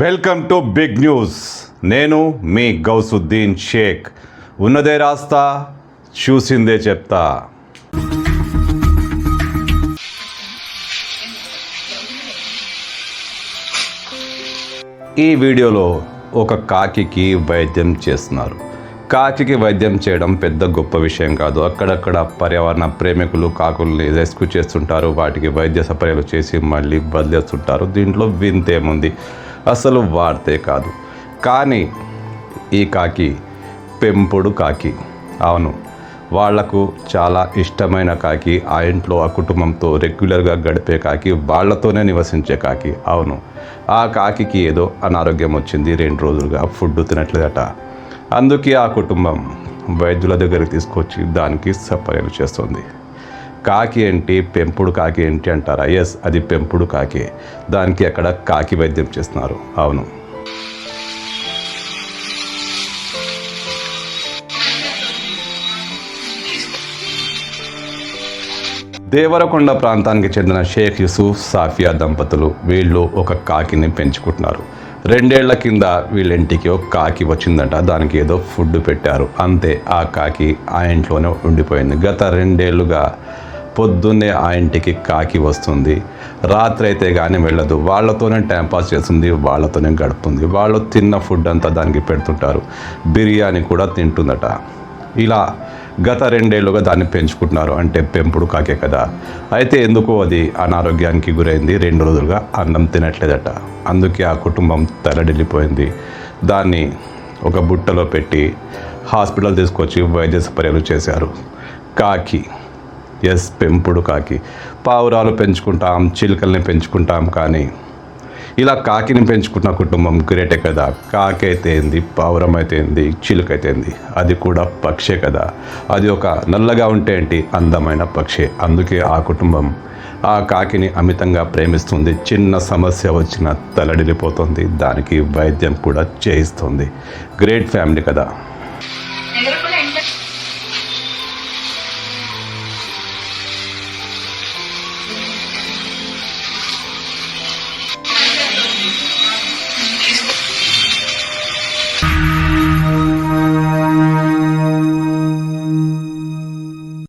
Welcome to big news. నేను మీ గౌసుద్దీన్ షేక్. ఉన్నదే రాస్తా, చూసిందే చెప్తా. ఈ వీడియోలో ఒక కాకికి వైద్యం చేస్తున్నారు. కాకికి వైద్యం చేయడం పెద్ద గొప్ప విషయం కాదు. అక్కడక్కడ పర్యావరణ ప్రేమికులు కాకుల్ని రెస్క్యూ చేస్తుంటారు, వాటికి వైద్య సపర్యలు చేసి మళ్ళీ వదిలేస్తుంటారు. దీంట్లో వింతేముంది, అసలు వార్తే కాదు. కానీ ఈ కాకి పెంపుడు కాకి. అవును, వాళ్లకు చాలా ఇష్టమైన కాకి, ఆ ఇంట్లో ఆ కుటుంబంతో రెగ్యులర్గా గడిపే కాకి, వాళ్లతోనే నివసించే కాకి. అవును, ఆ కాకికి ఏదో అనారోగ్యం వచ్చింది, 2 రోజులుగా ఫుడ్ తినట్లేదట. అందుకే ఆ కుటుంబం వైద్యుల దగ్గరికి తీసుకొచ్చి దానికి సపర్యలు చేస్తుంది. కాకి ఏంటి, పెంపుడు కాకి ఏంటి అంటారా? ఎస్, అది పెంపుడు కాకి. దానికి అక్కడ కాకి వైద్యం చేస్తున్నారు. అవును, దేవరకొండ ప్రాంతానికి చెందిన షేక్ యూసుఫ్ సాఫియా దంపతులు వీళ్ళు ఒక కాకిని పెంచుకుంటున్నారు. 2 ఏళ్ల కింద వీళ్ళింటికి ఒక కాకి వచ్చిందట. దానికి ఏదో ఫుడ్ పెట్టారు, అంతే ఆ కాకి ఆ ఇంట్లోనే ఉండిపోయింది. గత 2 ఏళ్లుగా పొద్దున్నే ఆ ఇంటికి కాకి వస్తుంది, రాత్రి అయితే కానీ వెళ్ళదు. వాళ్ళతోనే టైంపాస్ చేస్తుంది, వాళ్ళతోనే గడుపుతుంది. వాళ్ళు తిన్న ఫుడ్ అంతా దానికి పెడుతుంటారు, బిర్యానీ కూడా తింటుందట. ఇలా గత 2 ఏళ్లుగా దాన్ని పెంచుకుంటున్నారు. అంటే పెంపుడు కాకే కదా. అయితే ఎందుకో అది అనారోగ్యానికి గురైంది, 2 రోజులుగా అన్నం తినట్లేదట. అందుకే ఆ కుటుంబం తలడిల్లిపోయింది. దాన్ని ఒక బుట్టలో పెట్టి హాస్పిటల్ తీసుకొచ్చి వైద్య సపర్యలు చేశారు. కాకి, ఎస్, పెంపుడు కాకి. పావురాలు పెంచుకుంటాం, చిలుకల్ని పెంచుకుంటాం, కానీ ఇలా కాకిని పెంచుకున్న కుటుంబం గ్రేటే కదా. కాకి అయితే ఏంది, పావురం అయితే ఏంది, చిలుక అయితే ఏంది, అది కూడా పక్షే కదా. అది ఒక నల్లగా ఉంటే ఏంటి, అందమైన పక్షే. అందుకే ఆ కుటుంబం ఆ కాకిని అమితంగా ప్రేమిస్తుంది. చిన్న సమస్య వచ్చినా తలడిల్లిపోతుంది, దానికి వైద్యం కూడా చేయిస్తుంది. గ్రేట్ ఫ్యామిలీ కదా.